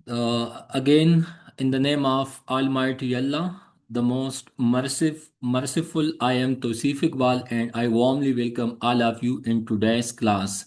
Again, in the name of Almighty Allah, the most merciful, I am Tosif Iqbal, and I warmly welcome all of you in today's class.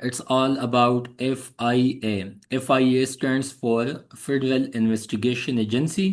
it's all about FIA. FIA stands for Federal Investigation Agency,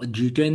G10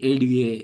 ADA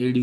AD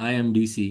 I am DC।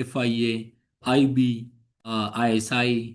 FIA, IB, ISI,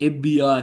FBR,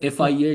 FIA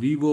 Vivo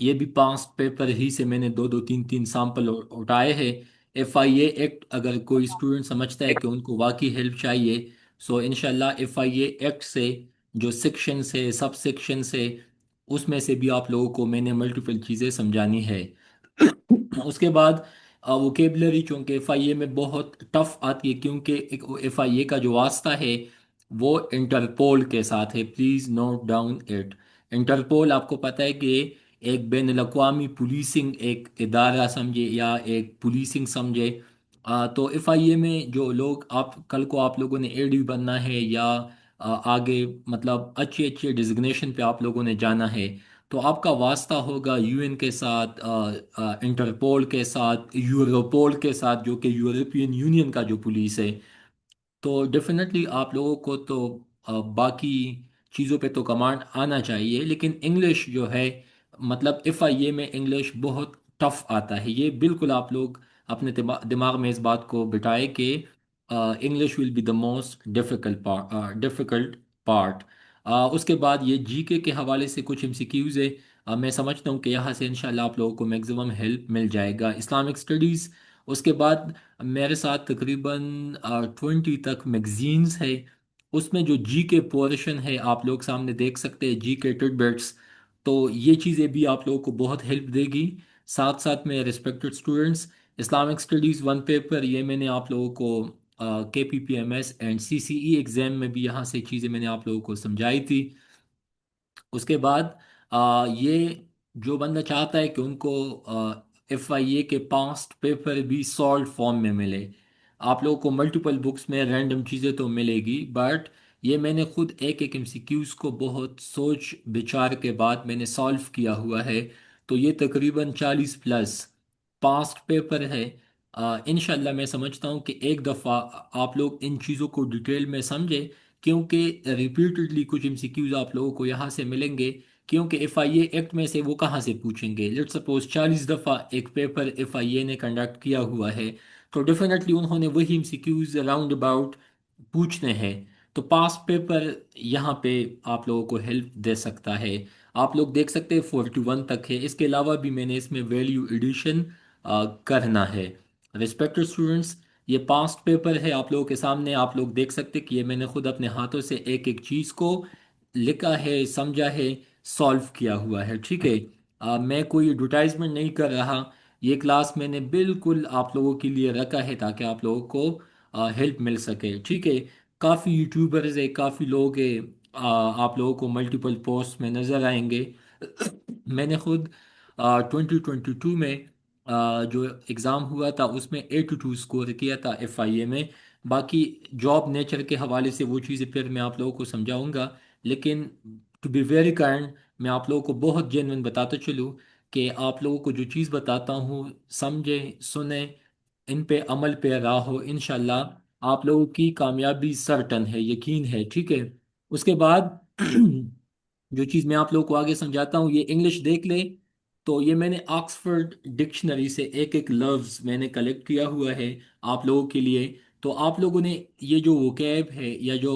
یہ بھی past paper ہی سے میں نے دو دو تین تین sample اٹھائے ہیں۔ F I a act اگر کوئی اسٹوڈنٹ سمجھتا ہے کہ ان کو واقعی ہیلپ چاہیے، سو انشاءاللہ ایف آئی اے ایکٹ سے جو سیکشنز ہے، سب سیکشنز ہے، اس میں سے بھی آپ لوگوں کو میں نے ملٹیپل چیزیں سمجھانی ہے۔ اس کے بعد ووکیبلری چونکہ ایف آئی اے میں بہت ٹف آتی ہے، کیونکہ ایف آئی اے کا جو واسطہ ہے وہ انٹرپول کے ساتھ ہے، please note down it. Interpol آپ کو پتہ ہے کہ ایک بین الاقوامی پولیسنگ ایک ادارہ سمجھے یا ایک پولیسنگ سمجھے۔ تو ایف آئی اے میں جو لوگ آپ کل کو آپ لوگوں نے اے ڈی بننا ہے یا آگے مطلب اچھے اچھے ڈیزگنیشن پہ آپ لوگوں نے جانا ہے، تو آپ کا واسطہ ہوگا یو این کے ساتھ، انٹرپول کے ساتھ، یوروپول کے ساتھ جو کہ یورپین یونین کا جو پولیس ہے۔ تو ڈیفینیٹلی آپ لوگوں کو تو باقی چیزوں پہ تو کمانڈ آنا چاہیے، لیکن انگلش جو ہے مطلب ایف آئی اے میں انگلش بہت ٹف آتا ہے۔ یہ بالکل آپ لوگ اپنے دماغ میں اس بات کو بٹھائے کہ English will be the most difficult part. اس کے بعد یہ جی کے حوالے سے کچھ ایم سی کیوز ہے۔ میں سمجھتا ہوں کہ یہاں سے انشاءاللہ آپ لوگوں کو میکسیمم ہیلپ مل جائے گا۔ اسلامک اسٹڈیز، اس کے بعد میرے ساتھ تقریباً 20 تک میگزینز ہے۔ اس میں جو جی کے پورشن ہے آپ لوگ سامنے دیکھ سکتے ہیں، جی کے ٹڈ بٹس، تو یہ چیزیں بھی آپ لوگوں کو بہت ہیلپ دے گی۔ ساتھ ساتھ میں respected students, Islamic studies one paper یہ میں نے آپ لوگوں کو K P P M S and C C E exam میں بھی یہاں سے چیزیں میں نے آپ لوگوں کو سمجھائی تھی۔ اس کے بعد یہ جو بندہ چاہتا ہے کہ ان کو ایف آئی اے کے پاسٹ پیپر بھی سالڈ فارم میں ملے، آپ لوگوں کو ملٹیپل بکس میں رینڈم چیزیں تو ملے گی، بٹ یہ میں نے خود ایک ایک ایم سی کیوز کو بہت سوچ بچار کے بعد میں نے سالو کیا ہوا ہے۔ تو یہ تقریباً 40 پلس پاسٹ پیپر ہے۔ انشاءاللہ میں سمجھتا ہوں کہ ایک دفعہ آپ لوگ ان چیزوں کو ڈیٹیل میں سمجھیں، کیونکہ ریپیٹڈلی کچھ ایم سی کیوز آپ لوگوں کو یہاں سے ملیں گے، کیونکہ ایف آئی اے ایکٹ میں سے وہ کہاں سے پوچھیں گے؟ لیٹ سپوز 40 دفعہ ایک پیپر ایف آئی اے نے کنڈکٹ کیا ہوا ہے، تو ڈیفینیٹلی انہوں نے وہی M C Qs round about پوچھنے ہیں۔ تو پاس پیپر یہاں پہ آپ لوگوں کو ہیلپ دے سکتا ہے۔ آپ لوگ دیکھ سکتے ہیں 41 تک ہے، اس کے علاوہ بھی میں نے اس میں ویلیو ایڈیشن کرنا ہے۔ ریسپیکٹڈ اسٹوڈنٹس، یہ پاسٹ پیپر ہے آپ لوگوں کے سامنے، آپ لوگ دیکھ سکتے کہ یہ میں نے خود اپنے ہاتھوں سے ایک ایک چیز کو لکھا ہے، سمجھا ہے، سالو کیا ہوا ہے، ٹھیک ہے۔ میں کوئی ایڈورٹائزمنٹ نہیں کر رہا، یہ کلاس میں نے بالکل آپ لوگوں کے لیے رکھا ہے تاکہ آپ لوگوں کو ہیلپ مل سکے، ٹھیک ہے۔ کافی یوٹیوبرز ہے، کافی لوگ ہیں، آپ لوگوں کو ملٹیپل پوسٹ میں نظر آئیں گے۔ میں نے خود 2022 میں جو ایگزام ہوا تھا اس میں 82 اسکور کیا تھا ایف آئی اے میں۔ باقی جاب نیچر کے حوالے سے وہ چیزیں پھر میں آپ لوگوں کو سمجھاؤں گا، لیکن ٹو بی ویری کائنڈ میں آپ لوگوں کو بہت جینوئن بتاتا چلوں کہ آپ لوگوں کو جو چیز بتاتا ہوں سمجھیں، سنیں، ان پہ عمل پہ رہو، انشاءاللہ آپ لوگوں کی کامیابی سرٹن ہے، یقین ہے، ٹھیک ہے۔ اس کے بعد جو چیز میں آپ لوگوں کو آگے سمجھاتا ہوں، یہ انگلش دیکھ لیں۔ تو یہ میں نے آکسفورڈ ڈکشنری سے ایک ایک لفظ میں نے کلیکٹ کیا ہوا ہے آپ لوگوں کے لیے۔ تو آپ لوگوں نے یہ جو ووکیب ہے یا جو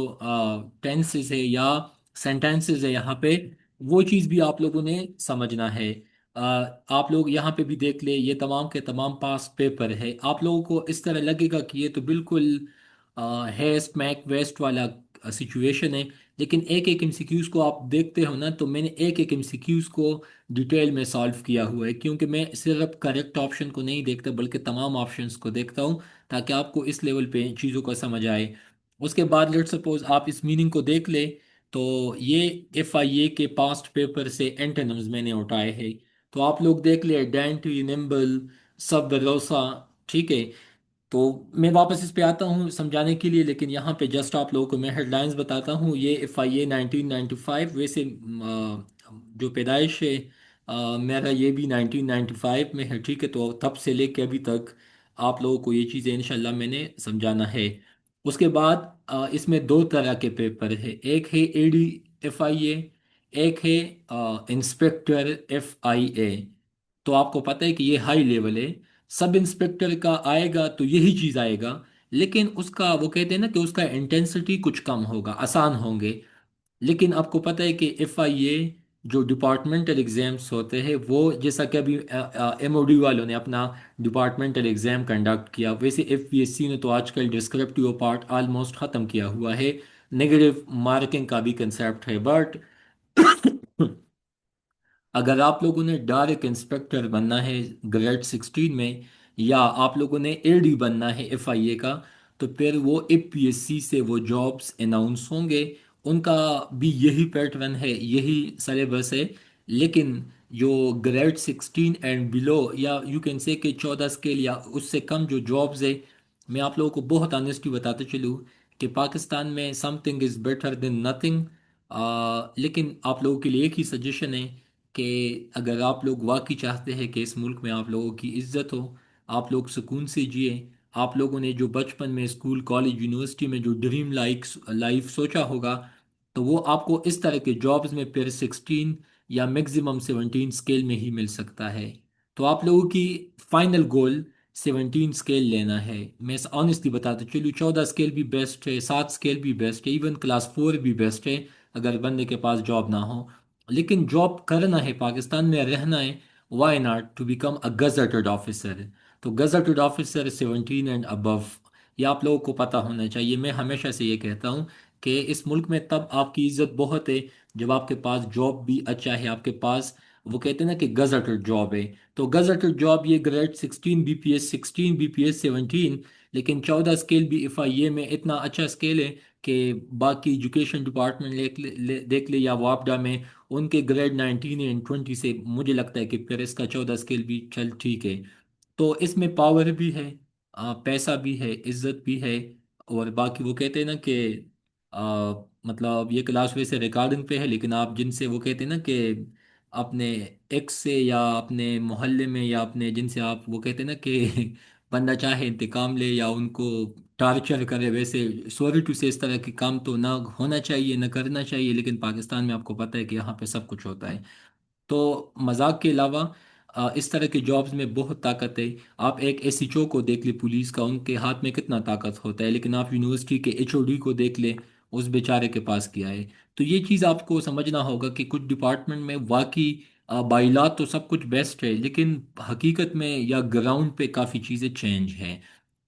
ٹینسز ہے یا سینٹینسز ہے یہاں پہ، وہ چیز بھی آپ لوگوں نے سمجھنا ہے۔ آپ لوگ یہاں پہ بھی دیکھ لیں، یہ تمام کے تمام پاس پیپر ہے۔ آپ لوگوں کو اس طرح لگے گا کہ یہ تو بالکل ہے اسمیک ویسٹ والا سچویشن ہے، لیکن ایک ایک ایم سی کیوز کو آپ دیکھتے ہو نا، تو میں نے ایک ایک ایم سی کیوز کو ڈیٹیل میں سالو کیا ہوا ہے، کیونکہ میں صرف کریکٹ آپشن کو نہیں دیکھتا بلکہ تمام آپشنس کو دیکھتا ہوں تاکہ آپ کو اس لیول پہ چیزوں کا سمجھ آئے۔ اس کے بعد لیٹ سپوز آپ اس میننگ کو دیکھ لیں، تو یہ ایف آئی اے کے پاسٹ پیپر سے اینٹونمز میں نے اٹھائے ہیں۔ تو آپ لوگ دیکھ لیں، ڈینٹی، نمبل، سب روسا، ٹھیک ہے۔ تو میں واپس اس پہ آتا ہوں سمجھانے کے لیے، لیکن یہاں پہ جسٹ آپ لوگوں کو میں ہیڈ لائنز بتاتا ہوں۔ یہ ایف آئی اے 1995، ویسے جو پیدائش ہے میرا یہ بھی 1995 میں ہے، ٹھیک ہے۔ تو تب سے لے کے ابھی تک آپ لوگوں کو یہ چیزیں انشاءاللہ میں نے سمجھانا ہے۔ اس کے بعد اس میں دو طرح کے پیپر ہے، ایک ہے اے ڈی ایف آئی اے، ایک ہے انسپیکٹر ایف آئی اے۔ تو آپ کو پتہ ہے کہ یہ ہائی لیول ہے۔ سب انسپیکٹر کا آئے گا تو یہی چیز آئے گا، لیکن اس کا وہ کہتے ہیں نا کہ اس کا انٹینسٹی کچھ کم ہوگا، آسان ہوں گے۔ لیکن آپ کو پتہ ہے کہ ایف آئی اے جو ڈپارٹمنٹل ایگزامس ہوتے ہیں وہ جیسا کہ ابھی ایم او ڈی والوں نے اپنا ڈپارٹمنٹل ایگزام کنڈکٹ کیا، ویسے ایف پی ایس سی نے تو آج کل ڈسکرپٹیو پارٹ آلموسٹ ختم کیا ہوا ہے، نگیٹو مارکنگ کا بھی کنسیپٹ ہے، بٹ اگر آپ لوگوں نے ڈائریکٹ انسپیکٹر بننا ہے گریڈ 16 میں، یا آپ لوگوں نے اے ڈی بننا ہے ایف آئی اے کا، تو پھر وہ اے پی ایس سی سے وہ جابس اناؤنس ہوں گے، ان کا بھی یہی پیٹرن ہے، یہی سلیبس ہے، لیکن جو گریڈ 16 اینڈ بلو، یا یو کین سے کہ 14 اسکیل یا اس سے کم جو جابز ہے، میں آپ لوگوں کو بہت آنیسٹلی بتاتے چلوں کہ پاکستان میں some thing is better than nothing, لیکن آپ لوگوں کے لیے ایک ہی سجیشن ہے کہ اگر آپ لوگ واقعی چاہتے ہیں کہ اس ملک میں آپ لوگوں کی عزت ہو، آپ لوگ سکون سے جئیں، آپ لوگوں نے جو بچپن میں اسکول کالج یونیورسٹی میں جو ڈریم لائف سوچا ہوگا، تو وہ آپ کو اس طرح کے جابز میں پھر 16 یا میکزیمم 17 اسکیل میں ہی مل سکتا ہے۔ تو آپ لوگوں کی فائنل گول 17 اسکیل لینا ہے، میں آنےسٹلی بتاتا چلوں 14 اسکیل بھی بیسٹ ہے، 7 اسکیل بھی بیسٹ ہے، ایون کلاس 4 بھی بیسٹ ہے اگر بندے کے پاس جاب نہ ہو، لیکن جاب کرنا ہے، پاکستان میں رہنا ہے، why not to become a gazetted officer? تو گزٹڈ آفیسر 17 اینڈ ابو، یہ آپ لوگوں کو پتہ ہونا چاہیے۔ میں ہمیشہ سے یہ کہتا ہوں کہ اس ملک میں تب آپ کی عزت بہت ہے جب آپ کے پاس جاب بھی اچھا ہے، آپ کے پاس وہ کہتے ہیں نا کہ گزٹڈ جاب ہے، تو گزٹڈ جاب یہ grade 16 B P S 16 B P S 17، لیکن 14 اسکیل بھی ایف آئی اے میں اتنا اچھا اسکیل ہے کہ باقی ایجوکیشن ڈپارٹمنٹ دیکھ لے یا واپڈا میں ان کے گریڈ 19 اینڈ 20 سے مجھے لگتا ہے کہ پھر اس کا 14 اسکیل بھی چل ٹھیک ہے۔ تو اس میں پاور بھی ہے، پیسہ بھی ہے، عزت بھی ہے، اور باقی وہ کہتے ہیں نا کہ مطلب یہ کلاس ویسے ریکارڈنگ پہ ہے، لیکن آپ جن سے وہ کہتے ہیں نا کہ اپنے ایکس سے یا اپنے محلے میں یا اپنے جن سے آپ وہ کہتے ہیں نا کہ بندہ چاہے انتقام لے یا ان کو ٹارچر کرے، ویسے سوری ٹو سے اس طرح کے کام تو نہ ہونا چاہیے، نہ کرنا چاہیے، لیکن پاکستان میں آپ کو پتہ ہے کہ یہاں پہ سب کچھ ہوتا ہے۔ تو مذاق کے علاوہ اس طرح کے جابز میں بہت طاقت ہے۔ آپ ایک ایس ایچ او کو دیکھ لیں پولیس کا، ان کے ہاتھ میں کتنا طاقت ہوتا ہے، لیکن آپ یونیورسٹی کے ایچ او ڈی کو دیکھ لیں، اس بیچارے کے پاس کیا ہے۔ تو یہ چیز آپ کو سمجھنا ہوگا کہ کچھ ڈپارٹمنٹ میں واقعی بائلات تو سب کچھ بیسٹ ہے، لیکن حقیقت میں یا گراؤنڈ پہ کافی چیزیں چینج ہیں۔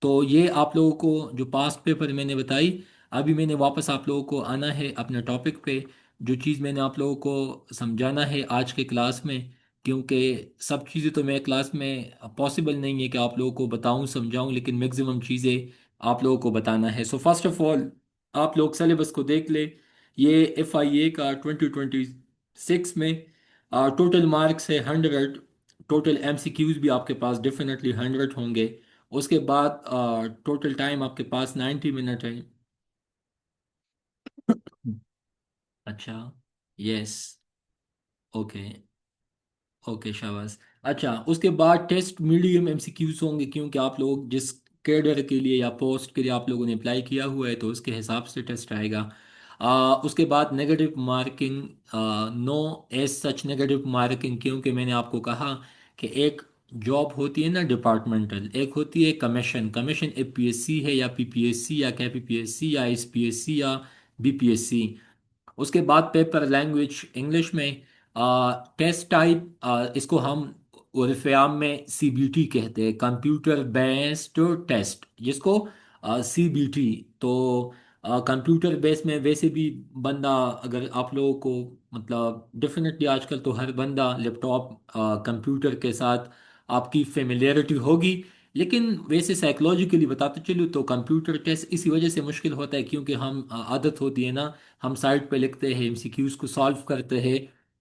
تو یہ آپ لوگوں کو جو پاسٹ پیپر میں نے بتائی، ابھی میں نے واپس آپ لوگوں کو آنا ہے اپنے ٹاپک پہ، جو چیز میں نے آپ لوگوں کو سمجھانا ہے آج کے کلاس میں، کیونکہ سب چیزیں تو میں کلاس میں پاسبل نہیں ہے کہ آپ لوگوں کو بتاؤں سمجھاؤں، لیکن میکزیمم چیزیں آپ لوگوں کو بتانا ہے۔ سو فرسٹ آف آل آپ لوگ سلیبس کو دیکھ لیں، یہ ایف آئی اے کا 2026 میں ٹوٹل مارکس ہے 100، ٹوٹل ایم سی کیوز بھی آپ کے پاس ڈیفینیٹلی 100 ہوں گے، اس کے بعد ٹوٹل ٹائم آپ کے پاس 90 منٹ ہے۔ اچھا، یس، اوکے، اوکے شاباش۔ اچھا، اس کے بعد test medium M C Qs ہوں گے، کیونکہ آپ لوگ جس کیڈر کے لیے یا پوسٹ کے لیے آپ لوگوں نے اپلائی کیا ہوا ہے تو اس کے حساب سے ٹیسٹ آئے گا۔ اس کے بعد نیگیٹو مارکنگ، نو ایز سچ نیگیٹو مارکنگ، کیونکہ میں نے آپ کو کہا کہ ایک جاب ہوتی ہے نا ڈپارٹمنٹل، ایک ہوتی ہے کمیشن، کمیشن اے پی ایس سی ہے یا پی پی ایس سی یا کے پی پی ایس سی یا ایس پی ایس سی یا بی پی ایس سی۔ اس کے بعد پیپر لینگویج انگلش میں، ٹیسٹ ٹائپ اس کو ہم عرف عام میں سی بی ٹی کہتے ہیں، کمپیوٹر بیسڈ ٹیسٹ، جس کو سی بی ٹی، تو کمپیوٹر بیس میں ویسے بھی بندہ، اگر آپ لوگوں کو مطلب ڈیفینیٹلی آج کل تو ہر بندہ لیپ ٹاپ کمپیوٹر کے ساتھ آپ کی فیملیئرٹی ہوگی، لیکن ویسے سائیکلوجیکلی بتاتے چلوں تو کمپیوٹر ٹیسٹ اسی وجہ سے مشکل ہوتا ہے کیونکہ ہم عادت ہوتی ہے نا، ہم سائٹ پہ لکھتے ہیں، ایم سی کیوز کو سالو کرتے ہیں،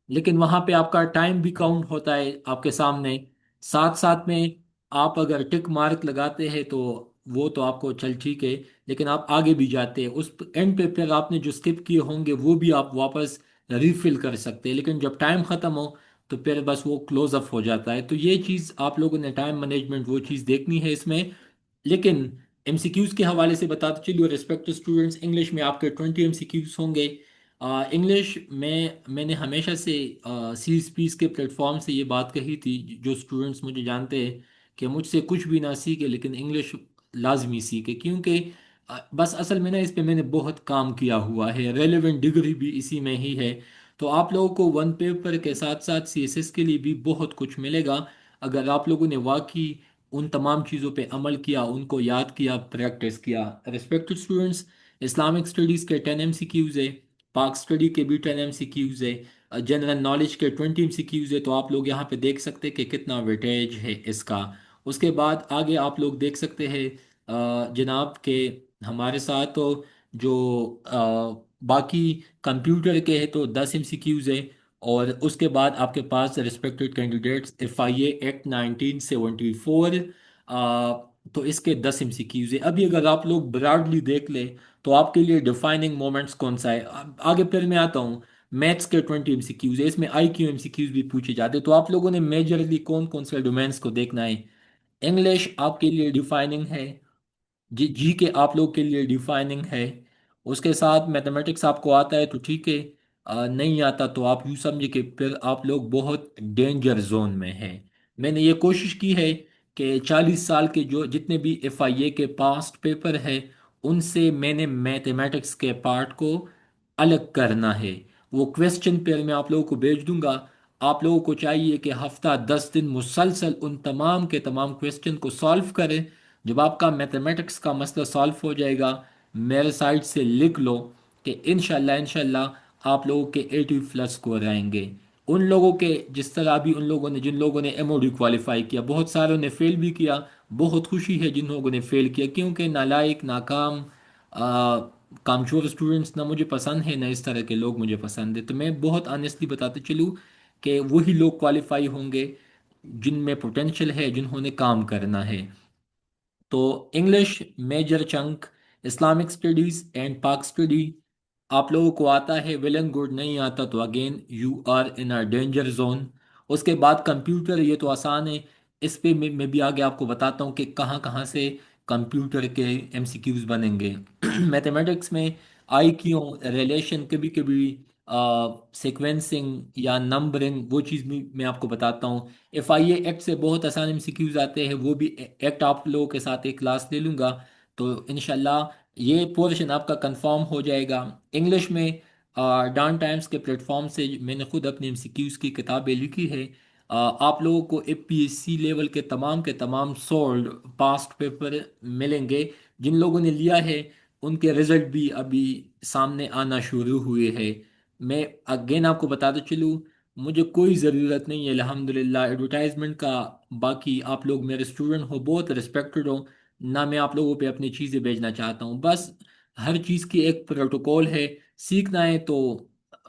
لیکن وہاں پہ آپ کا ٹائم بھی کاؤنٹ ہوتا ہے آپ کے سامنے، ساتھ ساتھ میں آپ اگر ٹک مارک لگاتے ہیں تو وہ تو آپ کو چل ٹھیک ہے، لیکن آپ آگے بھی جاتے ہیں، اس اینڈ پہ پھر آپ نے جو اسکپ کیے ہوں گے وہ بھی آپ واپس ریفل کر سکتے ہیں، لیکن جب ٹائم ختم ہو تو پھر بس وہ کلوز اپ ہو جاتا ہے۔ تو یہ چیز آپ لوگوں نے ٹائم مینجمنٹ وہ چیز دیکھنی ہے اس میں، لیکن ایم سی کیوز کے حوالے سے بتاتے چلیے ریسپیکٹ اسٹوڈنٹس، انگلش میں آپ کے 20 ایم سی کیوز ہوں گے۔ انگلش میں نے ہمیشہ سے سی ایس پیس کے پلیٹ فارم سے یہ بات کہی تھی، جو اسٹوڈنٹس مجھے جانتے ہیں کہ مجھ سے کچھ بھی نہ سیکھے لیکن انگلش لازمی سیکھے، کیونکہ بس اصل میں نا اس پہ میں نے بہت کام کیا ہوا ہے، ریلیونٹ ڈگری بھی اسی میں ہی ہے۔ تو آپ لوگوں کو ون پیپر کے ساتھ ساتھ سی ایس ایس کے لیے بھی بہت کچھ ملے گا اگر آپ لوگوں نے واقعی ان تمام چیزوں پہ عمل کیا، ان کو یاد کیا، پریکٹس کیا۔ ریسپیکٹڈ اسٹوڈنٹس، اسلامک اسٹڈیز کے 10 ایم سی کیوز ہے، پاک اسٹڈی کے بھی 10 ایم سی کیوز ہے، جنرل نالج کے 20 ایم سی کیوز ہے، تو آپ لوگ یہاں پہ دیکھ سکتے کہ کتنا ویٹیج ہے اس کا۔ اس کے بعد آگے آپ لوگ دیکھ سکتے ہیں جناب کہ ہمارے ساتھ تو جو باقی کمپیوٹر کے ہے تو 10 ایم سی کیوز ہے، اور اس کے بعد آپ کے پاس respected candidates F I a act 1974، تو اس کے 10 ایم سی کیوز ہے۔ ابھی اگر آپ لوگ براڈلی دیکھ لیں تو آپ کے لیے ڈیفائننگ مومنٹس کون سا ہے؟ آگے پھر میں آتا ہوں۔ میتھس کے 20 ایم سی کیوز ہے، اس میں آئی کیو ایم سی کیوز بھی پوچھے جاتے ہیں، تو آپ لوگوں نے میجرلی کون کون سے ڈومینس کو دیکھنا ہے؟ انگلش آپ کے لیے ڈیفائننگ ہے، جی جی کے آپ لوگ کے لیے ڈیفائننگ ہے، اس کے ساتھ میتھمیٹکس آپ کو آتا ہے تو ٹھیک ہے، نہیں آتا تو آپ یوں سمجھے کہ پھر آپ لوگ بہت ڈینجر زون میں ہیں۔ میں نے یہ کوشش کی ہے کہ 40 سال کے جو جتنے بھی ایف آئی اے کے پاسٹ پیپر ہے ان سے میں نے میتھمیٹکس کے پارٹ کو الگ کرنا ہے۔ وہ کویسچن پیر میں آپ لوگوں کو بھیج دوں گا، آپ لوگوں کو چاہیے کہ ہفتہ 10 دن مسلسل ان تمام کے تمام کویسچن کو سالو کریں۔ جب آپ کا میتھمیٹکس کا مسئلہ سالو ہو جائے گا، میرے سائٹ سے لکھ لو کہ انشاءاللہ آپ لوگوں کے 80+ اسکور آئیں گے۔ ان لوگوں کے جس طرح بھی ان لوگوں نے جن لوگوں نے ایم او ڈی کوالیفائی کیا، بہت ساروں نے فیل بھی کیا، بہت خوشی ہے جن لوگوں نے فیل کیا، کیونکہ نالائق، ناکام، کامچور اسٹوڈنٹس نہ مجھے پسند ہے، نہ اس طرح کے لوگ مجھے پسند ہے۔ تو میں بہت آنیسٹلی بتاتے چلوں کہ وہی لوگ کوالیفائی ہوں گے جن میں پوٹینشل ہے، جنہوں نے کام کرنا ہے۔ تو English major chunk, Islamic studies and Pak study آپ لوگوں کو آتا ہے، ویل اینڈ گڈ، نہیں آتا تو again you are in a danger zone. اس کے بعد کمپیوٹر، یہ تو آسان ہے، اس پہ میں بھی آگے آپ کو بتاتا ہوں کہ کہاں کہاں سے کمپیوٹر کے ایم سی کیوز بنیں گے۔ میتھمیٹکس میں آئی کیو، ریلیشن، کبھی کبھی سیکوینسنگ یا نمبرنگ، وہ چیز بھی میں آپ کو بتاتا ہوں۔ ایف آئی اے ایکٹ سے بہت آسان ایم سی کیوز آتے ہیں، وہ بھی ایکٹ آپ لوگوں کے ساتھ ایک کلاس لے لوں گا تو انشاءاللہ یہ پورشن آپ کا کنفارم ہو جائے گا۔ انگلش میں ڈان ٹائمز کے پلیٹ فارم سے میں نے خود اپنی ایم سی کیوز کی کتابیں لکھی ہے۔ آپ لوگوں کو اے پی ایس سی لیول کے تمام سولڈ پاسٹ پیپر ملیں گے۔ جن لوگوں نے لیا ہے ان کے رزلٹ بھی ابھی سامنے آنا شروع ہوئے ہیں۔ میں اگین آپ کو بتاتے چلوں، مجھے کوئی ضرورت نہیں ہے الحمدللہ ایڈورٹائزمنٹ کا، باقی آپ لوگ میرے اسٹوڈنٹ ہو، بہت رسپیکٹڈ ہو، نہ میں آپ لوگوں پہ اپنی چیزیں بھیجنا چاہتا ہوں، بس ہر چیز کی ایک پروٹوکول ہے، سیکھنا ہے تو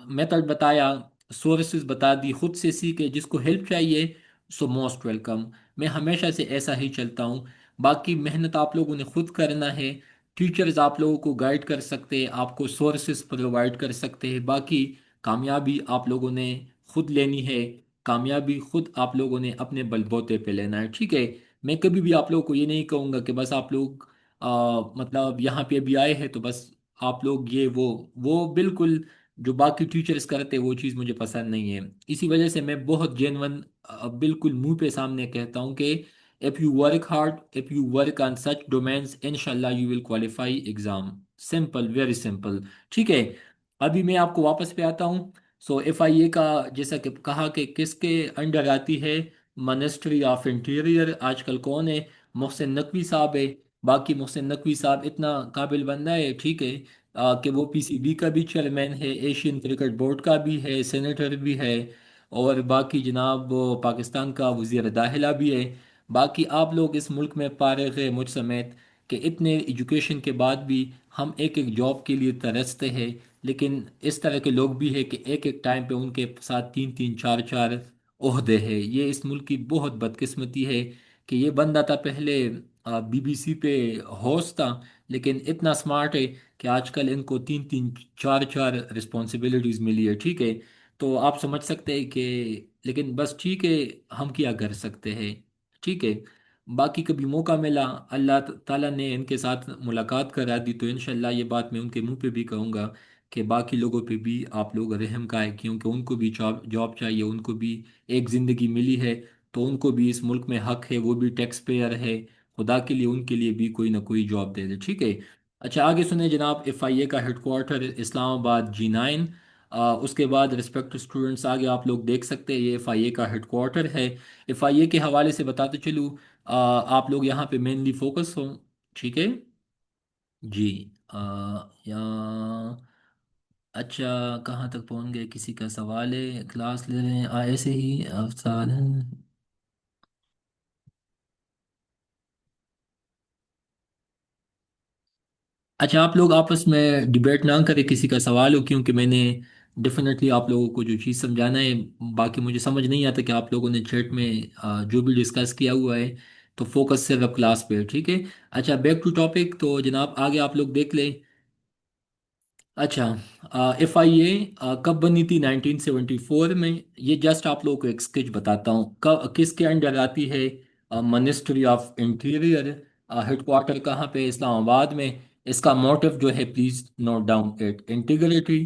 میتھڈ بتایا، سورسز بتا دی، خود سے سیکھے، جس کو ہیلپ چاہیے سو موسٹ ویلکم۔ میں ہمیشہ سے ایسا ہی چلتا ہوں، باقی محنت آپ لوگوں نے خود کرنا ہے۔ ٹیچرز آپ لوگوں کو گائیڈ کر سکتے ہیں، آپ کو سورسز پرووائڈ کر سکتے ہیں، باقی کامیابی آپ لوگوں نے خود لینی ہے، کامیابی خود آپ لوگوں نے اپنے بل بوتے پہ لینا ہے، ٹھیک ہے؟ میں کبھی بھی آپ لوگوں کو یہ نہیں کہوں گا کہ بس آپ لوگ مطلب یہاں پہ ابھی آئے ہیں تو بس آپ لوگ یہ وہ بالکل جو باقی ٹیچرز کرتے وہ چیز مجھے پسند نہیں ہے۔ اسی وجہ سے میں بہت جینون بالکل منہ پہ سامنے کہتا ہوں کہ if you work hard, if you work on such domains, inshallah you will qualify exam. Simple, very simple. ٹھیک ہے؟ ابھی میں آپ کو واپس پہ آتا ہوں۔ سو ایف آئی اے کا جیسا کہ کہا کہ کس کے انڈر آتی ہے، منسٹری آف انٹیریئر، آج کل کون ہے؟ محسن نقوی صاحب ہے۔ باقی محسن نقوی صاحب اتنا قابل بندہ ہے، ٹھیک ہے، کہ وہ پی سی بی کا بھی چیئرمین ہے، ایشین کرکٹ بورڈ کا بھی ہے، سینیٹر بھی ہے، اور باقی جناب وہ پاکستان کا وزیر داخلہ بھی ہے۔ باقی آپ لوگ اس ملک میں فارغ ہے مجھ سمیت کہ اتنے ایجوکیشن کے بعد بھی ہم ایک ایک جاب کے لیے ترستے ہیں، لیکن اس طرح کے لوگ بھی ہیں کہ ایک ایک ٹائم پہ ان کے ساتھ 3 3 4 4 عہدے ہیں۔ یہ اس ملک کی بہت بدقسمتی ہے کہ یہ بندہ تھا پہلے بی بی سی پہ ہوسٹ تھا، لیکن اتنا سمارٹ ہے کہ آج کل ان کو 3 3 4 4 رسپانسبلٹیز ملی ہے، ٹھیک ہے؟ تو آپ سمجھ سکتے ہیں کہ، لیکن بس ٹھیک ہے، ہم کیا کر سکتے ہیں، ٹھیک ہے؟ باقی کبھی موقع ملا، اللہ تعالیٰ نے ان کے ساتھ ملاقات کرا دی تو انشاءاللہ یہ بات میں ان کے منہ پہ بھی کہوں گا کہ باقی لوگوں پہ بھی آپ لوگ رحم کا ہے، کیونکہ ان کو بھی جاب چاہیے، ان کو بھی ایک زندگی ملی ہے تو ان کو بھی اس ملک میں حق ہے، وہ بھی ٹیکس پیئر ہے، خدا کے لیے ان کے لیے بھی کوئی نہ کوئی جاب دے دے، ٹھیک ہے؟ اچھا آگے سنیں جناب، ایف آئی اے کا ہیڈ کوارٹر اسلام آباد G9، اس کے بعد رسپیکٹ اسٹوڈنٹس آگے آپ لوگ دیکھ سکتے ہیں، یہ ایف آئی اے کا ہیڈ کوارٹر ہے۔ ایف آئی اے کے حوالے سے بتاتے چلوں، آپ لوگ یہاں پہ مینلی فوکس ہوں، ٹھیک ہے جی۔ یا اچھا، کہاں تک پہنچ گئے؟ کسی کا سوال ہے؟ کلاس لے رہے ہیں ایسے ہی افسان؟ اچھا، آپ لوگ آپس میں ڈبیٹ نہ کریں، کسی کا سوال ہو، کیونکہ میں نے ڈیفینیٹلی آپ لوگوں کو جو چیز سمجھانا ہے، باقی مجھے سمجھ نہیں آتا کہ آپ لوگوں نے چیٹ میں جو بھی ڈسکس کیا ہوا ہے، تو فوکس صرف کلاس پہ ہے، ٹھیک ہے۔ اچھا، بیک ٹو ٹاپک، تو جناب آگے آپ لوگ دیکھ لیں۔ اچھا، ایف آئی اے کب بنی تھی؟ 1974 میں۔ یہ جسٹ آپ لوگوں کو ایک اسکیچ بتاتا ہوں، کس کے انڈر آتی ہے؟ Ministry of interior. Head quarter کہاں پہ؟ اسلام آباد میں۔ اس کا موٹو جو ہے، please note down it: integrity,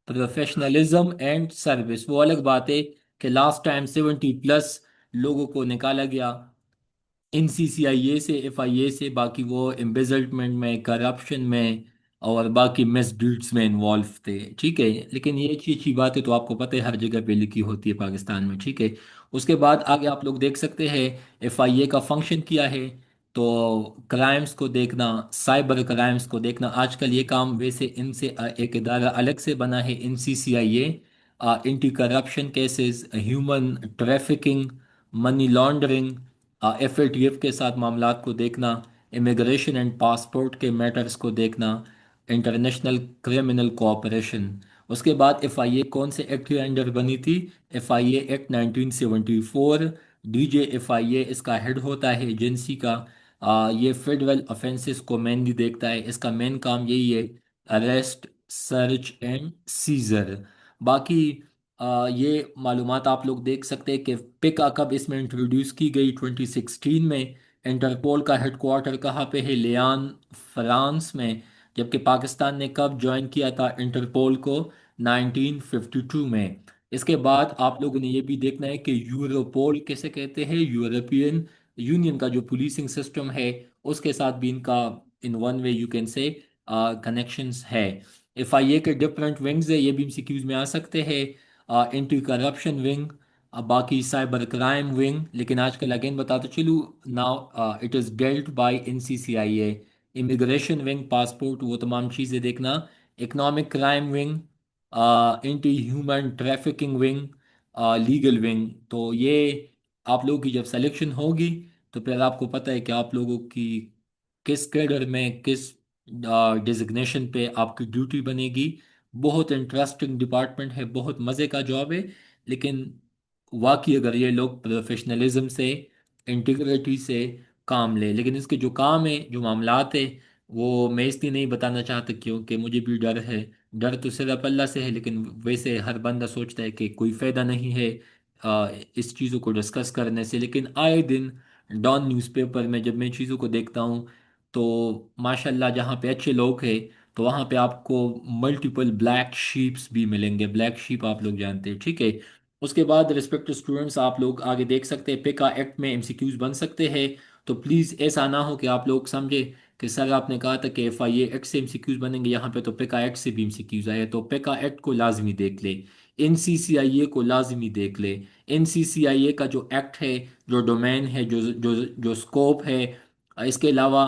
professionalism and service. وہ الگ بات ہے کہ لاسٹ ٹائم 70+ لوگوں کو نکالا گیا این سی سی آئی اے سے، ایف آئی اے سے، باقی وہ امبیزلمنٹ میں، کرپشن میں اور باقی مس ڈیڈس میں انوالو تھے، ٹھیک ہے۔ لیکن یہ اچھی اچھی باتیں تو آپ کو پتہ ہے ہر جگہ پہ لکھی ہوتی ہے پاکستان میں، ٹھیک ہے۔ اس کے بعد آگے آپ لوگ دیکھ سکتے ہیں ایف آئی اے کا فنکشن کیا ہے۔ تو کرائمز کو دیکھنا، سائبر کرائمز کو دیکھنا، آج کل یہ کام ویسے ان سے ایک ادارہ الگ سے بنا ہے، N C C I A. Anti corruption cases, human trafficking, money laundering, F A T F کے ساتھ معاملات کو دیکھنا، امیگریشن اینڈ پاسپورٹ کے میٹرز کو دیکھنا، انٹرنیشنل کرمنل کوآپریشن۔ اس کے بعد ایف آئی اے کون سے ایکٹ کے انڈر بنی تھی؟ F I a act 1974۔ D J F I اے اس کا ہیڈ ہوتا ہے ایجنسی کا۔ یہ فیڈرل افینسز کو مینلی دیکھتا ہے، اس کا مین کام یہی ہے: اریسٹ، سرچ اینڈ سیزر۔ باقی یہ معلومات آپ لوگ دیکھ سکتے ہیں کہ پکا کب اس میں انٹروڈیوس کی گئی؟ 2016 میں۔ انٹرپول کا ہیڈ کوارٹر کہاں پہ ہے؟ لیان، فرانس میں۔ جبکہ پاکستان نے کب جوائن کیا تھا انٹرپول کو؟ 1952 میں۔ اس کے بعد آپ لوگوں نے یہ بھی دیکھنا ہے کہ یوروپول کیسے کہتے ہیں؟ یورپین یونین کا جو پولیسنگ سسٹم ہے، اس کے ساتھ بھی ان کا ان one way you can say connections ہے۔ ایف آئی اے کے ڈفرنٹ ونگز ہے، یہ بھی سی کیوز میں آ سکتے ہیں: اینٹی کرپشن ونگ، باقی سائبر کرائم ونگ، لیکن آج کل اگین بتاتے چلوں، now it is dealt by N C C I A. Immigration wing, passport, وہ تمام چیزیں دیکھنا۔ Economic crime wing, anti human trafficking wing, legal wing. تو یہ آپ لوگوں کی جب سلیکشن ہوگی تو پھر آپ کو پتہ ہے کہ آپ لوگوں کی کس کیڈر میں، کس ڈیزگنیشن پہ آپ کی ڈیوٹی بنے گی۔ بہت انٹرسٹنگ ڈپارٹمنٹ ہے، بہت مزے کا جاب ہے، لیکن واقعی اگر یہ لوگ پروفیشنلزم سے، انٹیگریٹی سے کام لیں، لیکن اس کے جو کام ہے، جو معاملات ہے، وہ میں اس لیے نہیں بتانا چاہتا کیونکہ مجھے بھی ڈر ہے۔ ڈر تو صرف اللہ سے ہے، لیکن ویسے ہر بندہ سوچتا ہے کہ کوئی فائدہ نہیں ہے اس چیزوں کو ڈسکس کرنے سے، لیکن آئے دن ڈان نیوز پیپر میں جب میں چیزوں کو دیکھتا ہوں تو ماشاءاللہ جہاں پہ اچھے لوگ ہیں تو وہاں پہ آپ کو ملٹیپل بلیک شیپس بھی ملیں گے۔ بلیک شیپ آپ لوگ جانتے ہیں، ٹھیک ہے۔ اس کے بعد ریسپیکٹ اسٹوڈنٹس آپ لوگ آگے دیکھ سکتے ہیں، پیکا ایکٹ میں ایم سی کیوز بن سکتے ہیں، تو پلیز ایسا نہ ہو کہ آپ لوگ سمجھے کہ سر آپ نے کہا تھا کہ ایف آئی اے ایکٹ سے ایم سی کیوز بنیں گے، یہاں پہ تو پیکا ایکٹ سے بھی ایم سی کیوز آئے، تو پیکا ایکٹ کو لازمی دیکھ لے، این سی سی آئی اے کو لازمی دیکھ لے۔ این سی سی آئی اے کا جو ایکٹ ہے، جو ڈومین ہے، جو اسکوپ ہے، اس کے علاوہ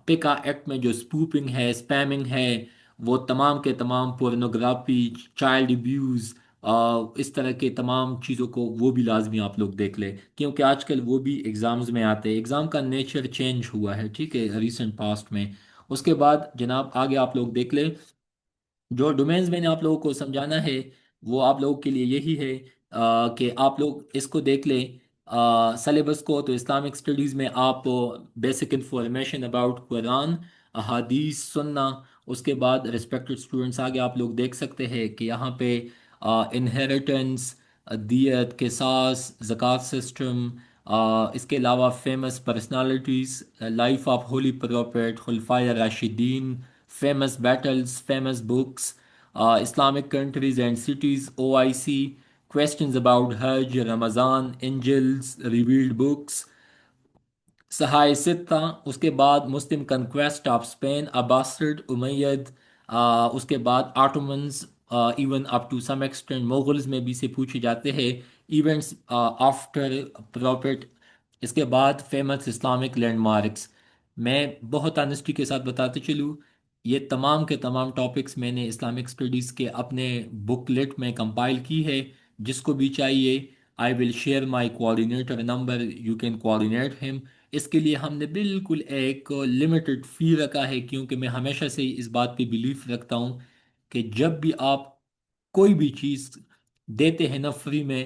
پیکا ایکٹ میں جو سپوپنگ ہے، اسپیمنگ ہے، وہ تمام کے تمام پورنوگرافی، چائلڈ ابیوز، اس طرح کے تمام چیزوں کو وہ بھی لازمی آپ لوگ دیکھ لیں، کیونکہ آج کل وہ بھی ایگزامز میں آتے ہیں۔ ایگزام کا نیچر چینج ہوا ہے، ٹھیک ہے، ریسنٹ پاسٹ میں۔ اس کے بعد جناب آگے آپ لوگ دیکھ لیں، جو ڈومینز میں نے آپ لوگوں کو سمجھانا ہے وہ آپ لوگوں کے لیے یہی ہے کہ آپ لوگ اس کو دیکھ لیں سلیبس کو۔ تو اسلامک اسٹڈیز میں آپ بیسک انفارمیشن اباؤٹ قرآن، احادیث، سننا۔ اس کے بعد ریسپیکٹڈ اسٹوڈنٹس آگے آپ لوگ دیکھ سکتے ہیں کہ یہاں پہ انہیریٹنس، دیت، قصاص، زکوٰۃ سسٹم، اس کے علاوہ famous personalities, life of Holy Prophet, خلفائے راشدین، famous battles, famous books, Islamic countries and cities, O I C, questions about Hajj, Ramzan, angels, revealed books, صحائے ستہ۔ اس کے بعد Muslim conquest of Spain, Abbasids, Umayyad, اس کے بعد Ottomans, even up to some extent Mughals میں بھی سے پوچھے جاتے ہیں. Events after profit. اس کے بعد فیمس اسلامک لینڈ مارکس. میں بہت آنیسٹی کے ساتھ بتاتے چلوں، یہ تمام کے تمام ٹاپکس میں نے اسلامک اسٹڈیز کے اپنے بک لٹ میں کمپائل کی ہے. جس کو بھی چاہیے I will share my coordinator number, you can coordinate ہم. اس کے لیے ہم نے بالکل ایک لمیٹڈ فی رکھا ہے، کیونکہ میں ہمیشہ سے اس بات پہ بلیف رکھتا ہوں کہ جب بھی آپ کوئی بھی چیز دیتے ہیں نا فری میں،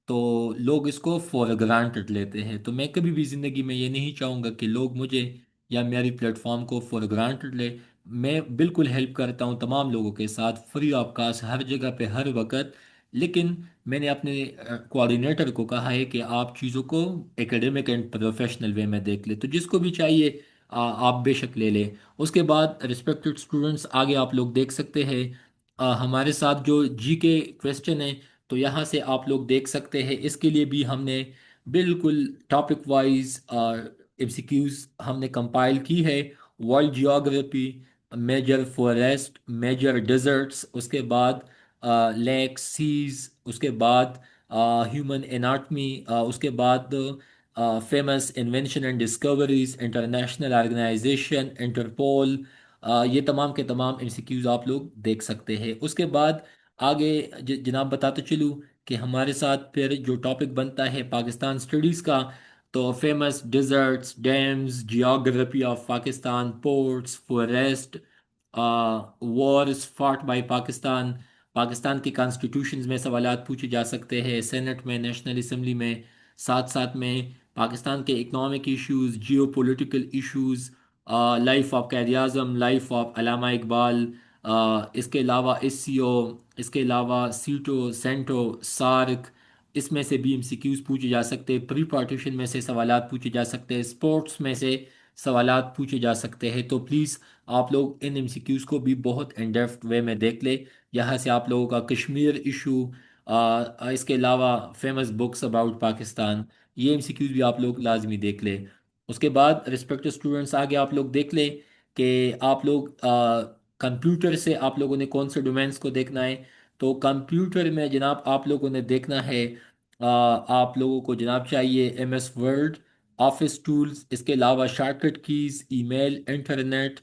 تو لوگ اس کو فور گرانٹڈ لیتے ہیں. تو میں کبھی بھی زندگی میں یہ نہیں چاہوں گا کہ لوگ مجھے یا میری پلیٹ فارم کو فور گرانٹڈ لے. میں بالکل ہیلپ کرتا ہوں تمام لوگوں کے ساتھ فری آف کاسٹ ہر جگہ پہ ہر وقت. لیکن میں نے اپنے کوآرڈینیٹر کو کہا ہے کہ آپ چیزوں کو ایکیڈیمک اینڈ پروفیشنل وے میں دیکھ لیں، تو جس کو بھی چاہیے آپ بے شک لے لیں. اس کے بعد ریسپیکٹڈ اسٹوڈنٹس آگے آپ لوگ دیکھ سکتے ہیں ہمارے ساتھ جو جی کے کویسچن ہے، تو یہاں سے آپ لوگ دیکھ سکتے ہیں. اس کے لیے بھی ہم نے بالکل topic wise M C Qs ہم نے کمپائل کی ہے. World geography, major forest, major deserts, اس کے بعد لیک سیز، اس کے بعد ہیومن اناٹمی، اس کے بعد famous invention and discoveries, international organization Interpol. یہ تمام کے تمام ایم سی کیوز آپ لوگ دیکھ سکتے ہیں. اس کے بعد آگے جناب بتاتے چلوں کہ ہمارے ساتھ پھر جو ٹاپک بنتا ہے پاکستان اسٹڈیز کا، تو famous deserts, dams, geography of Pakistan, ports, forest, wars fought by Pakistan. Pakistan کی کانسٹیٹیوشنز میں سوالات پوچھے جا سکتے ہیں، سینٹ میں، نیشنل اسمبلی میں. ساتھ ساتھ میں پاکستان کے economic issues, geopolitical issues, life of Quaid Azam, life of علامہ اقبال. اس کے علاوہ ایس سی او، اس کے علاوہ سیٹو، سینٹو، سارک، اس میں سے بھی ایم سی کیوز پوچھے جا سکتے ہیں. پری پارٹیشن میں سے سوالات پوچھے جا سکتے ہیں، اسپورٹس میں سے سوالات پوچھے جا سکتے ہیں. تو پلیز آپ لوگ ان ایم سی کیوز کو بھی بہت ان ڈیپتھ وے میں دیکھ لیں. یہاں سے آپ لوگوں کا کشمیر ایشو، اس کے علاوہ فیمس بکس اباؤٹ پاکستان، یہ ایم سی کیوز بھی آپ لوگ لازمی دیکھ لیں. اس کے بعد رسپیکٹ اسٹوڈنٹس آگے آپ لوگ دیکھ لیں کہ آپ لوگ کمپیوٹر سے آپ لوگوں نے کون سے ڈومینس کو دیکھنا ہے. تو کمپیوٹر میں جناب آپ لوگوں نے دیکھنا ہے، آپ لوگوں کو جناب چاہیے M S Word, office tools, اس کے علاوہ shortcut keys, email, internet.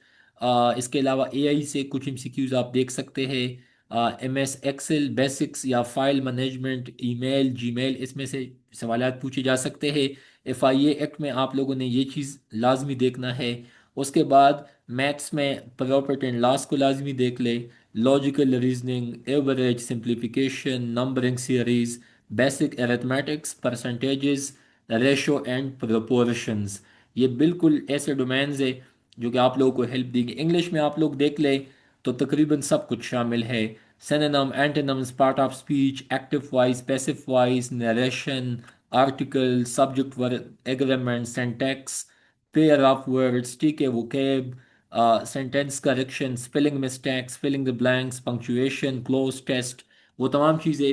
اس کے علاوہ اے آئی سے کچھ ایم سی کیوز آپ دیکھ سکتے ہیں. ایم ایس ایکسل بیسکس یا فائل مینجمنٹ، ای میل، جی میل، اس میں سے سوالات پوچھے جا سکتے ہیں. ایف آئی اے ایکٹ میں آپ لوگوں نے یہ چیز لازمی دیکھنا ہے. اس کے بعد میتھس میں پراپرٹی اینڈ لاس کو لازمی دیکھ لیں. Logical reasoning, average, simplification, numbering series, basic arithmetics, percentages, ratio and proportions. یہ بالکل ایسے ڈومینز ہے جو کہ آپ لوگوں کو ہیلپ دیں گے. انگلش میں آپ لوگ دیکھ لیں تو تقریباً سب کچھ شامل ہے. Synonym, antonyms, part of speech, active voice, passive voice, narration, article, subject verb agreement, syntax, pair of words, ٹھیک ہے، vocab, sentence correction, spelling mistakes, filling the blanks, punctuation, cloze test. وہ تمام چیزیں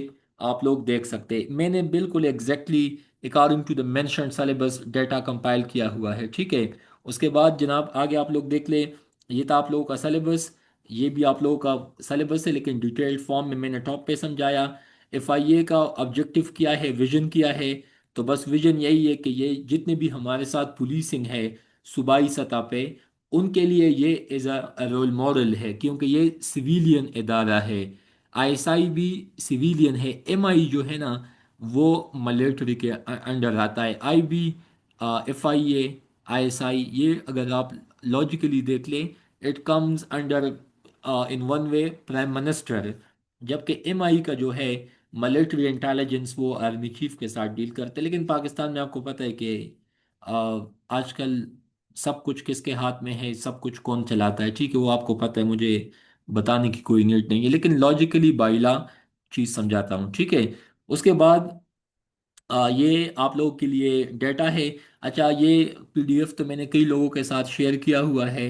آپ لوگ دیکھ سکتے ہیں. میں نے بالکل exactly according to the mentioned syllabus data compile کیا ہوا ہے، ٹھیک ہے. اس کے بعد جناب آگے آپ لوگ دیکھ لیں، یہ تھا آپ لوگوں کا سلیبس. یہ بھی آپ لوگوں کا سلیبس ہے لیکن ڈیٹیلڈ فارم میں نے ٹاپ پہ سمجھایا. ایف آئی اے کا آبجیکٹو کیا ہے، ویژن کیا ہے. تو بس ویژن یہی ہے کہ یہ جتنے بھی ہمارے ساتھ پولیسنگ ہے صوبائی سطح پہ، ان کے لیے یہ ایز اے رول ماڈل ہے، کیونکہ یہ سویلین ادارہ ہے. آئی ایس آئی بھی سویلین ہے. ایم آئی جو ہے نا وہ ملٹری کے انڈر آتا ہے. I B, F I A, I S I, یہ اگر آپ لاجیکلی دیکھ لیں it comes under in one way prime minister. جبکہ ایم آئی کا جو ہے ملٹری انٹیلیجنس وہ آرمی چیف کے ساتھ ڈیل کرتے. لیکن پاکستان میں آپ کو پتہ ہے کہ آج کل سب کچھ کس کے ہاتھ میں ہے، سب کچھ کون چلاتا ہے، ٹھیک ہے، وہ آپ کو پتہ ہے، مجھے بتانے کی کوئی نیڈ نہیں ہے. لیکن لاجیکلی بائلا چیز سمجھاتا ہوں، ٹھیک ہے. اس کے بعد یہ آپ لوگوں کے لیے ڈیٹا ہے. اچھا، یہ پی ڈی ایف تو میں نے کئی لوگوں کے ساتھ شیئر کیا ہوا ہے.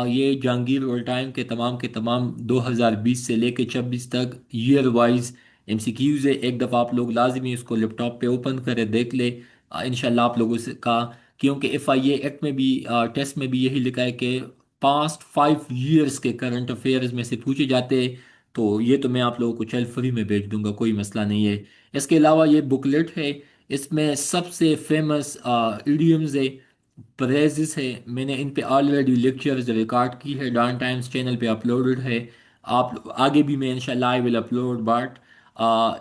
یہ جہانگیر اول ٹائم کے تمام 2020 سے لے کے 26 تک year wise M C Qs ہے. ایک دفعہ آپ لوگ لازمی اس کو لیپ ٹاپ پہ اوپن کرے دیکھ لیں انشاءاللہ آپ لوگوں سے کا. کیونکہ ایف آئی اے ایکٹ میں بھی ٹیسٹ میں بھی یہی لکھا ہے کہ پاسٹ 5 ایئرس کے کرنٹ افیئرز میں سے پوچھے جاتے. تو یہ تو میں آپ لوگوں کو چل فری میں بھیج دوں گا، کوئی مسئلہ نہیں ہے۔ اس کے علاوہ یہ بکلیٹ ہے، اس میں سب سے فیمس ایڈیمز ہے، پریزز ہے، میں نے ان پہ آلریڈی لیکچرز ریکارڈ کی ہے، ڈان ٹائمز چینل پہ اپلوڈڈ ہے۔ آپ آگے بھی میں انشاءاللہ آئی ول اپلوڈ، بٹ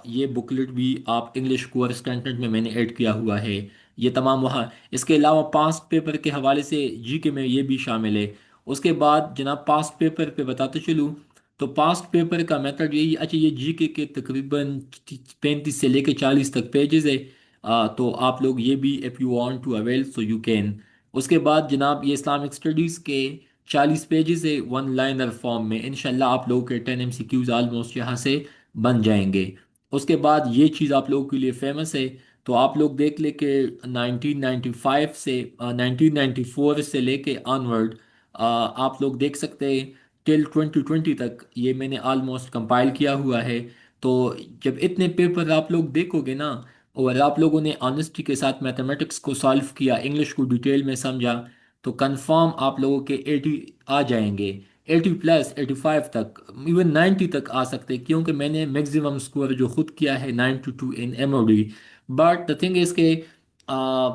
یہ بکلیٹ بھی آپ انگلش کورس کنٹینٹ میں نے ایڈ کیا ہوا ہے، یہ تمام وہاں۔ اس کے علاوہ پاسٹ پیپر کے حوالے سے جی کے میں یہ بھی شامل ہے۔ اس کے بعد جناب پاسٹ پیپر پہ بتاتے چلوں، تو پاسٹ پیپر کا میتھڈ یہی، اچھا یہ جی کے تقریباً 35 سے لے کے 40 تک پیجز ہے، تو آپ لوگ یہ بھی if you want to avail so you can. اس کے بعد جناب یہ اسلامک اسٹڈیز کے 40 پیجز ہے ون لائنر فارم میں، انشاءاللہ آپ لوگوں کے 10 ایم سی کیوز آلموسٹ یہاں سے بن جائیں گے۔ اس کے بعد یہ چیز آپ لوگوں کے لیے فیمس ہے، تو آپ لوگ دیکھ لیں کہ 1995 سے 1994 سے لے کے آنورڈ آپ لوگ دیکھ سکتے ہیں ٹل 2020 تک یہ میں نے آلموسٹ کمپائل کیا ہوا ہے۔ تو جب اتنے پیپر آپ لوگ دیکھو گے نا، اور آپ لوگوں نے آنےسٹی کے ساتھ میتھمیٹکس کو سالو کیا، انگلش کو ڈیٹیل میں سمجھا، تو کنفارم آپ لوگوں کے 80 آ جائیں گے، 80 پلس 85 تک، ایون 90 تک آ سکتے، کیونکہ میں نے میگزیمم اسکور جو خود کیا ہے 92 in M O D. But the thing is کہ آ،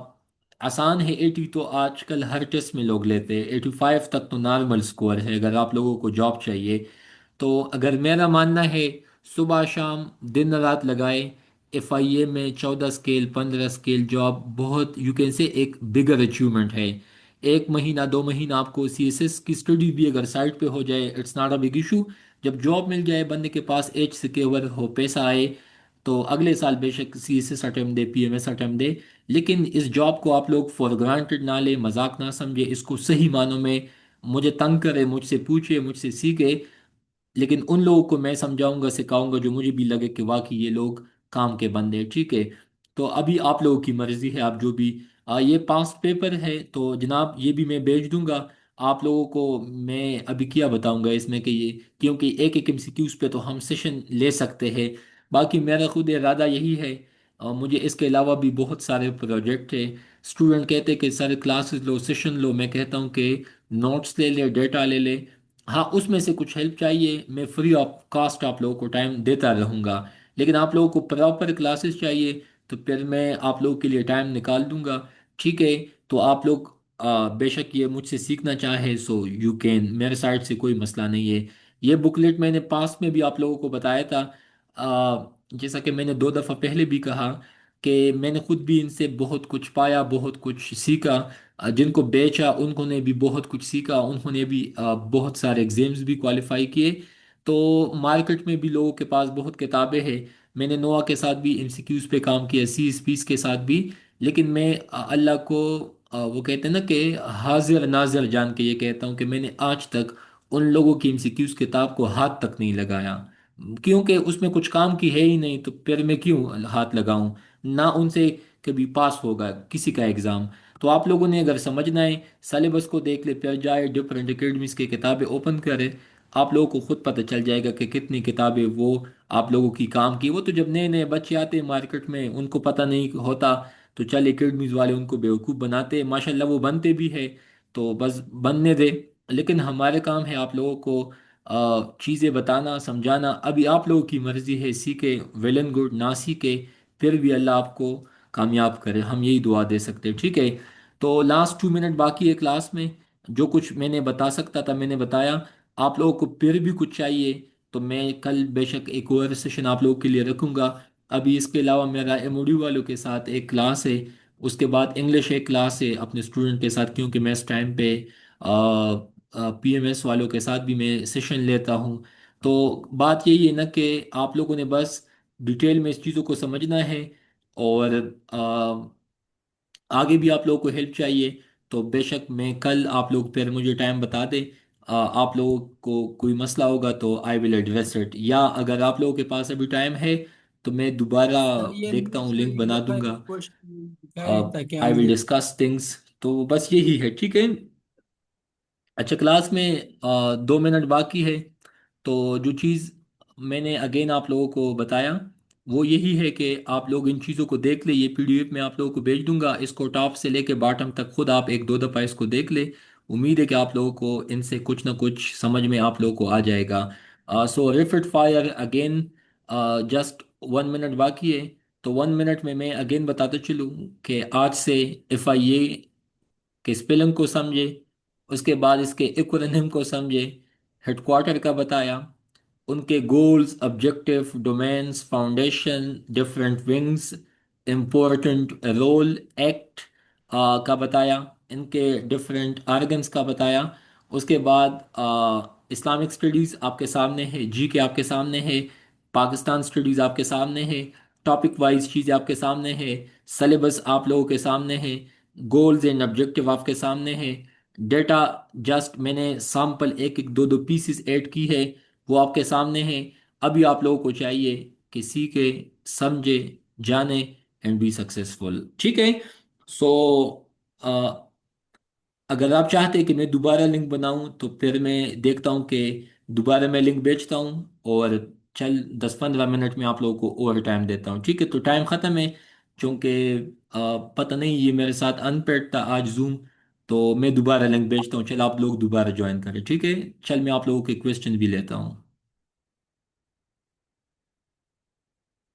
آسان ہے 80 تو آج کل ہر ٹیسٹ میں لوگ لیتے ہیں، 85 تک تو نارمل اسکور ہے اگر آپ لوگوں کو جاب چاہیے۔ تو اگر میرا ماننا ہے صبح شام دن رات لگائے، ایف آئی اے میں 14 اسکیل 15 اسکیل جاب بہت یو کین سے ایک بگر اچیومنٹ ہے۔ ایک مہینہ 2 مہینہ آپ کو سی ایس ایس کی اسٹڈی بھی اگر سائٹ پہ ہو جائے it's not a big issue, جب جاب مل جائے بندے کے پاس ایج سیکیور ہو پیسہ آئے، تو اگلے سال بے شک سی ایس ایس اٹیمپ دے، پی ایم ایس اٹیمپ دے، لیکن اس جاب کو آپ لوگ فار گرانٹڈ نہ لیں، مذاق نہ سمجھے، اس کو صحیح معنوں میں مجھے تنگ کرے، مجھ سے پوچھے، مجھ سے سیکھے، لیکن ان لوگوں کو میں سمجھاؤں گا سکھاؤں گا جو مجھے بھی لگے کہ واقعی یہ لوگ کام کے بندے ہیں، ٹھیک ہے۔ تو ابھی آپ لوگوں کی مرضی ہے، آپ جو بھی یہ پاس پیپر ہے تو جناب یہ بھی میں بھیج دوں گا آپ لوگوں کو۔ میں ابھی کیا بتاؤں گا اس میں کہ یہ کیونکہ ایک ایک ایم سی کیوز پہ تو ہم سیشن لے سکتے ہیں، باقی میرا خود ارادہ یہی ہے، مجھے اس کے علاوہ بھی بہت سارے پروجیکٹ ہے۔ اسٹوڈنٹ کہتے ہیں کہ سارے کلاسز لو، سیشن لو، میں کہتا ہوں کہ نوٹس لے لے، ڈیٹا لے لے، ہاں اس میں سے کچھ ہیلپ چاہیے میں فری آف کاسٹ آپ لوگوں کو ٹائم دیتا رہوں گا، لیکن آپ لوگوں کو پراپر کلاسز چاہیے تو پھر میں آپ لوگوں کے لیے ٹائم نکال دوں گا، ٹھیک ہے۔ تو آپ لوگ بے شک یہ مجھ سے سیکھنا چاہے سو یو کین، میرے سائڈ سے کوئی مسئلہ نہیں ہے۔ یہ بکلیٹ میں نے پاس میں بھی آپ لوگوں کو بتایا تھا، جیسا کہ میں نے 2 دفعہ پہلے بھی کہا کہ میں نے خود بھی ان سے بہت کچھ پایا، بہت کچھ سیکھا، جن کو بیچا ان کو نے بھی بہت کچھ سیکھا، انہوں نے بھی بہت سارے ایگزامز بھی کوالیفائی کیے۔ تو مارکیٹ میں بھی لوگوں کے پاس بہت کتابیں ہیں، میں نے نوا کے ساتھ بھی ایم سی کیوز پہ کام کیا، سی ایس پیز کے ساتھ بھی، لیکن میں اللہ کو وہ کہتے ہیں نا کہ حاضر ناظر جان کے یہ کہتا ہوں کہ میں نے آج تک ان لوگوں کی ایم سی کیوز کتاب کو ہاتھ تک نہیں لگایا، کیونکہ اس میں کچھ کام کی ہے ہی نہیں، تو پھر میں کیوں ہاتھ لگاؤں، نہ ان سے کبھی پاس ہوگا کسی کا ایگزام۔ تو آپ لوگوں نے اگر سمجھنا ہے سلیبس کو دیکھ لے، پھر جائے ڈفرینٹ اکیڈمیز کی کتابیں اوپن کرے، آپ لوگوں کو خود پتہ چل جائے گا کہ کتنی کتابیں وہ آپ لوگوں کی کام کی۔ وہ تو جب نئے نئے بچے آتے ہیں مارکیٹ میں ان کو پتہ نہیں ہوتا، تو چل اکیڈمیز والے ان کو بیوقوف بناتے ہیں، ماشاءاللہ وہ بنتے بھی ہے، تو بس بننے دے، لیکن ہمارے کام ہے آپ لوگوں کو چیزیں بتانا سمجھانا۔ ابھی آپ لوگوں کی مرضی ہے، سیکھے ویل اینڈ گڈ، نہ سیکھے پھر بھی اللہ آپ کو کامیاب کرے، ہم یہی دعا دے سکتے ہیں، ٹھیک ہے۔ تو لاسٹ 2 منٹ باقی ہے کلاس میں، جو کچھ میں نے بتا سکتا تھا میں نے بتایا۔ آپ لوگوں کو پھر بھی کچھ چاہیے تو میں کل بے شک ایک اور سیشن آپ لوگوں کے لیے رکھوں گا۔ ابھی اس کے علاوہ میرا ایم او ڈی والوں کے ساتھ ایک کلاس ہے، اس کے بعد انگلش ایک کلاس ہے اپنے اسٹوڈنٹ کے ساتھ، کیونکہ میں اس ٹائم پہ پی ایم ایس والوں کے ساتھ بھی میں سیشن لیتا ہوں۔ تو بات یہی ہے نا کہ آپ لوگوں نے بس ڈیٹیل میں اس چیزوں کو سمجھنا ہے، اور آگے بھی آپ لوگوں کو ہیلپ چاہیے تو بے شک میں کل آپ لوگ پھر مجھے ٹائم بتا دیں، آپ لوگوں کو کوئی مسئلہ ہوگا تو آئی ول ایڈریس اٹ، یا اگر آپ لوگوں کے پاس ابھی ٹائم ہے تو میں دوبارہ سر یہ دیکھتا ہوں، لنک یہ بنا دوں والی گا، کوشچن دکھائیں تاکہ آئی ہم ول دیکھ ڈسکس تھنگس، تو بس یہی ہے، ٹھیک ہے۔ اچھا کلاس میں 2 منٹ باقی ہے، تو جو چیز میں نے اگین آپ لوگوں کو بتایا وہ یہی ہے کہ آپ لوگ ان چیزوں کو دیکھ لیں، یہ پی ڈی ایف میں آپ لوگوں کو بھیج دوں گا، اس کو ٹاپ سے لے کے باٹم تک خود آپ 1 2 دفعہ اس کو دیکھ لیں، امید ہے کہ آپ لوگوں کو ان سے کچھ نہ کچھ سمجھ میں آپ لوگوں کو آ جائے گا۔ So rapid fire again, just 1 minute باقی ہے، تو 1 منٹ میں اگین بتاتا چلوں کہ آج سے ایف آئی اے کے اسپیلنگ کو سمجھے، اس کے بعد اس کے ایکرونیم کو سمجھے، ہیڈ کوارٹر کا بتایا، ان کے goals, objective, domains, foundation, different wings, important role, act کا بتایا، ان کے ڈفرینٹ آرگنس کا بتایا۔ اس کے بعد اسلامک اسٹڈیز آپ کے سامنے ہے، جی کے آپ کے سامنے ہے، پاکستان اسٹڈیز آپ کے سامنے ہے، ٹاپک وائز چیزیں آپ کے سامنے ہے، سلیبس آپ لوگوں کے سامنے ہے، گولز اینڈ آبجیکٹیو آپ کے سامنے ہے، ڈیٹا جسٹ میں نے سامپل ایک ایک دو دو پیسز ایڈ کی ہے، وہ آپ کے سامنے ہے۔ ابھی آپ لوگوں کو چاہیے کہ سیکھے، سمجھے، جانے اینڈ بی سکسیزفل، ٹھیک ہے؟ سو اگر آپ چاہتے کہ میں دوبارہ لنک بناؤں تو پھر میں دیکھتا ہوں کہ دوبارہ میں لنک بیچتا ہوں، اور چل 10-15 منٹ میں آپ لوگوں کو اوور ٹائم دیتا ہوں، ٹھیک ہے؟ تو ٹائم ختم ہے، چونکہ پتہ نہیں یہ میرے ساتھ ان پیڈ تھا آج زوم، تو میں دوبارہ لنک بیچتا ہوں، چل آپ لوگ دوبارہ جوائن کریں، ٹھیک ہے؟ چل میں آپ لوگوں کے کوشچن بھی لیتا ہوں۔